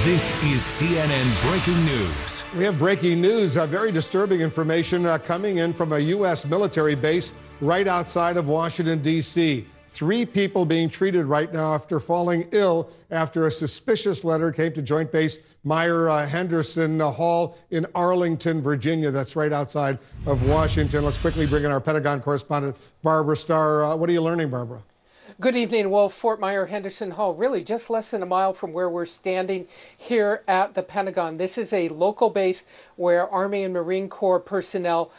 This is CNN Breaking News. We have breaking news, very disturbing information coming in from a U.S. military base right outside of Washington, D.C. 3 people being treated right now after falling ill after a suspicious letter came to Joint Base Myer-Henderson Hall in Arlington, Virginia. That's right outside of Washington. Let's quickly bring in our Pentagon correspondent, Barbara Starr. What are you learning, Barbara? Good evening. Well, Fort Myer-Henderson Hall, really just less than a mile from where we're standing here at the Pentagon. This is a local base where Army and Marine Corps personnel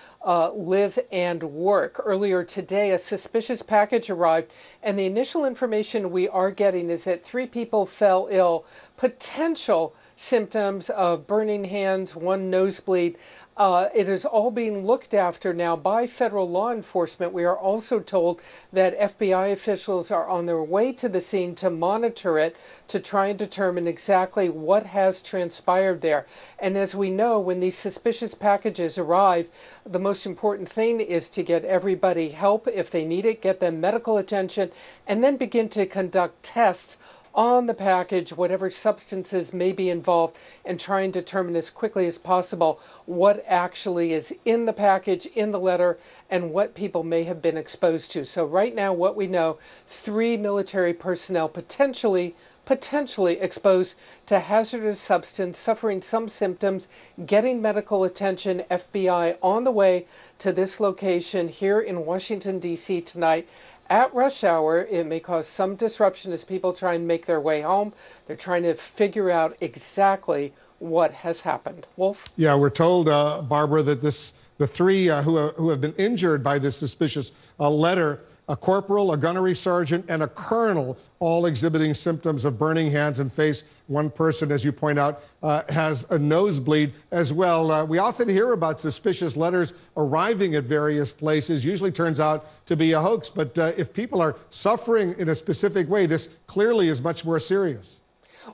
live and work. Earlier today, a suspicious package arrived, and the initial information we are getting is that 3 people fell ill, potential symptoms of burning hands, 1 nosebleed. It is all being looked after now by federal law enforcement. We are also told that FBI officials are on their way to the scene to monitor it, to try and determine exactly what has transpired there. And as we know, when these suspicious packages arrive, the most important thing is to get everybody help if they need it, get them medical attention, and then begin to conduct tests on the package, whatever substances may be involved, and try and determine as quickly as possible what actually is in the package, in the letter, and what people may have been exposed to. So right now, what we know, 3 military personnel potentially exposed to hazardous substance, suffering some symptoms, getting medical attention. FBI on the way to this location here in Washington, D.C. tonight. At rush hour, it may cause some disruption as people try and make their way home. They're trying to figure out exactly what has happened. Wolf? Yeah, we're told, Barbara, that the 3 who have been injured by this suspicious letter, a corporal, a gunnery sergeant, and a colonel, all exhibiting symptoms of burning hands and face. 1 person, as you point out, has a nosebleed as well. We often hear about suspicious letters arriving at various places. Usually turns out to be a hoax. But if people are suffering in a specific way, this clearly is much more serious.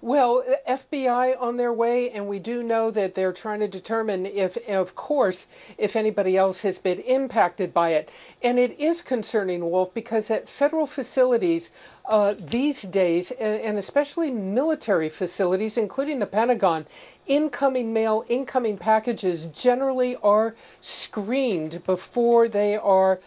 Well, FBI on their way, and we do know that they're trying to determine if, of course, if anybody else has been impacted by it. And it is concerning, Wolf, because at federal facilities these days, and especially military facilities, including the Pentagon, incoming mail, incoming packages generally are screened before they are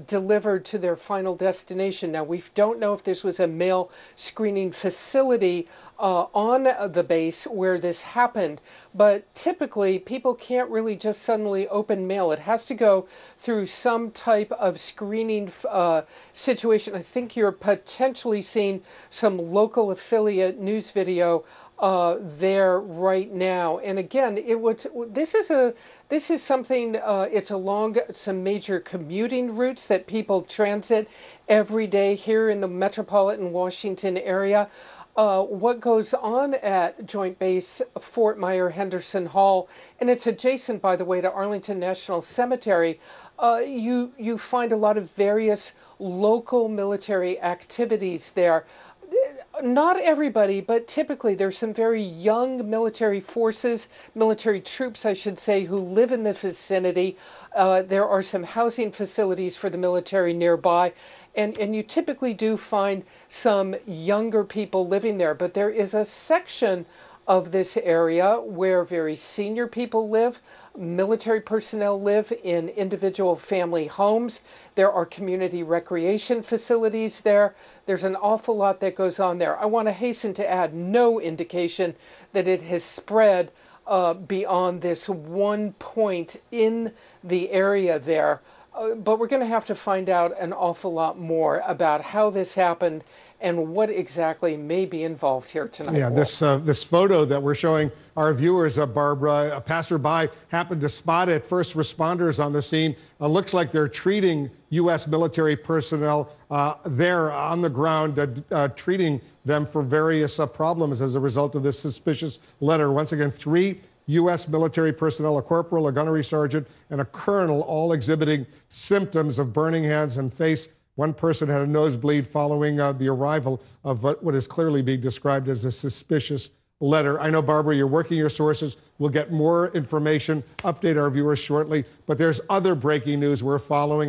delivered to their final destination. Now, we don't know if this was a mail screening facility on the base where this happened, but typically people can't really just suddenly open mail. It has to go through some type of screening situation. I think you're potentially seeing some local affiliate news video there right now. And again, this is something, it's along some major commuting routes that people transit every day here in the metropolitan Washington area. What goes on at Joint Base Fort Myer-Henderson Hall, and it's adjacent, by the way, to Arlington National Cemetery, you find a lot of various local military activities there. Not everybody, but typically there's some very young military forces, military troops, I should say, who live in the vicinity. There are some housing facilities for the military nearby, and you typically do find some younger people living there. But there is a section of this area where very senior people live, military personnel live in individual family homes. There are community recreation facilities there. There's an awful lot that goes on there. I want to hasten to add, no indication that it has spread beyond this 1 point in the area there. But we're going to have to find out an awful lot more about how this happened and what exactly may be involved here tonight. Yeah, this photo that we're showing our viewers, Barbara, a passerby happened to spot it. First responders on the scene. Looks like they're treating U.S. military personnel there on the ground, treating them for various problems as a result of this suspicious letter. Once again, 3 U.S. military personnel, a corporal, a gunnery sergeant, and a colonel, all exhibiting symptoms of burning hands and face. 1 person had a nosebleed following the arrival of what is clearly being described as a suspicious letter. I know, Barbara, you're working your sources. We'll get more information, update our viewers shortly. But there's other breaking news we're following.